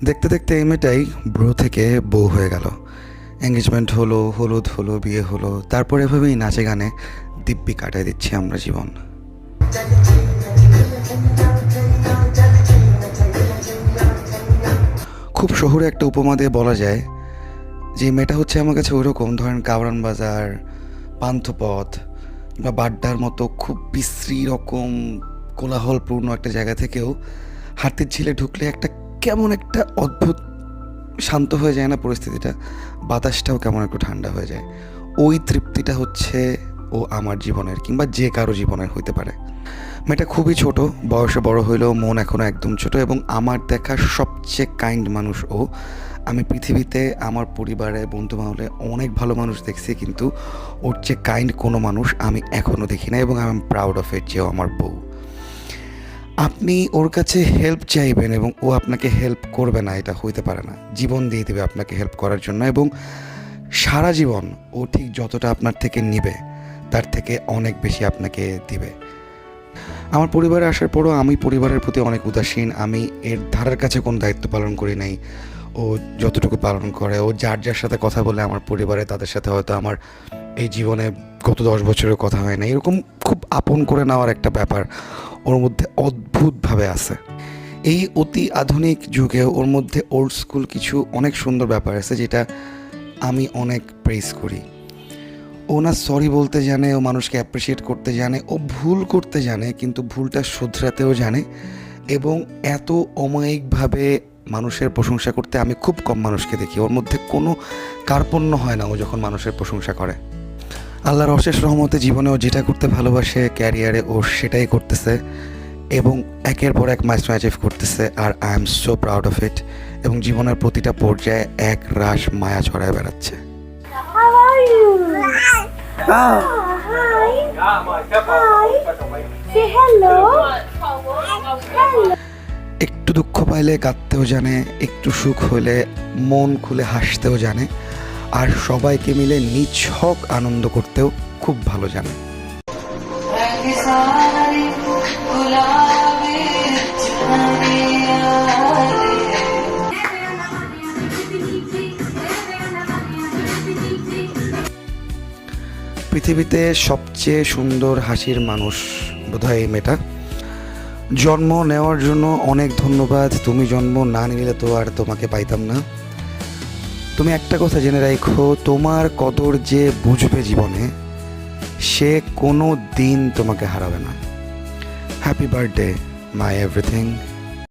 দেখতে দেখতে এই মেয়েটাই ব্রো থেকে বউ হয়ে গেল। এঙ্গেজমেন্ট হলো, হলুদ হলো, বিয়ে হলো, তারপর এভাবেই নাচে গানে দিব্যি কাটায় দিচ্ছি আমরা জীবন। খুব শহুরে একটা উপমা দিয়ে বলা যায় যে মেয়েটা হচ্ছে আমার কাছে ওইরকম, ধরেন কাওরান বাজার, পান্থপথ বা বাড্ডার মতো খুব বিশ্রী রকম কোলাহলপূর্ণ একটা জায়গা থেকেও হাতির ঝিলে ঢুকলে একটা কেমন একটা অদ্ভুত শান্ত হয়ে যায় না পরিস্থিতিটা, বাতাসটাও কেমন একটু ঠান্ডা হয়ে যায়। ওই তৃপ্তিটা হচ্ছে ও আমার জীবনের কিংবা যে কারো জীবনের হইতে পারে। মেয়েটা খুবই ছোট, বয়সে বড় হইলেও মন এখনও একদম ছোট, এবং আমার দেখা সবচেয়ে কাইন্ড মানুষ ও। আমি পৃথিবীতে আমার পরিবারে বন্ধু মহলে অনেক ভালো মানুষ দেখছি, কিন্তু ওর চেয়ে কাইন্ড কোনো মানুষ আমি এখনও দেখি না, এবং আই এম প্রাউড অফ ইট যে ও আমার বউ। আপনি ওর কাছে হেল্প চাইবেন এবং ও আপনাকে হেল্প করবে না, এটা হইতে পারে না। জীবন দিয়ে দেবে আপনাকে হেল্প করার জন্য, এবং সারা জীবন ও ঠিক যতটা আপনার থেকে নিবে তার থেকে অনেক বেশি আপনাকে দিবে। আমার পরিবারে আসার পরও আমি পরিবারের প্রতি অনেক উদাসীন। আমি এর ধারের কাছে কোনো দায়িত্ব পালন করি নাই। ও যতটুকু পালন করে, ও যার যার সাথে কথা বলে আমার পরিবারে, তাদের সাথে হয়তো আমার এই জীবনে গত 10 বছরের কথা হয় না। এরকম খুব আপন করে নেওয়ার একটা ব্যাপার ওর মধ্যে অদ্ভুতভাবে আছে। এই অতি আধুনিক যুগে ওর মধ্যে ওল্ড স্কুল কিছু অনেক সুন্দর ব্যাপার আছে, যেটা আমি অনেক প্রেজ করি। ও না সরি বলতে জানে, ও মানুষকে অ্যাপ্রিসিয়েট করতে জানে, ও ভুল করতে জানে, কিন্তু ভুলটা শুধরাতেও জানে, এবং এত অমায়িকভাবে মানুষের প্রশংসা করতে আমি খুব কম মানুষকে দেখি। ওর মধ্যে কোনো কার্পণ্য হয় না ও যখন মানুষের প্রশংসা করে। আল্লাহর অশেষ রহমতে জীবনে ও যেটা করতে ভালোবাসে, ক্যারিয়ারে ও সেটাই করতেছে, এবং একের পর এক মাইলস্টোন অ্যাচিভ করতেছে। আর I am so proud of it. এবং জীবনের প্রতিটা পর্যায়ে এক রাশ মায়া ছড়ায় বেড়াচ্ছে। How are you? Oh, hi. Hi. Say hello. Hello. একটু দুঃখ পাইলে কাঁদতেও জানে, একটু সুখ হলে মন খুলে হাসতেও জানে, আর সবাইকে মিলে নিছক আনন্দ করতেও খুব ভালো জানে। পৃথিবীতে সবচেয়ে সুন্দর হাসির মানুষ বোধহয় এই মেয়েটা। জন্ম নেওয়ার জন্য অনেক ধন্যবাদ। তুমি জন্ম না নিলে তো আর তোমাকে পাইতাম না। তুমি একটা কথা জেনে রাখো, তোমার কদর যে বুঝবে জীবনে, সে কোনো দিন তোমাকে হারাবে না। Happy birthday my everything.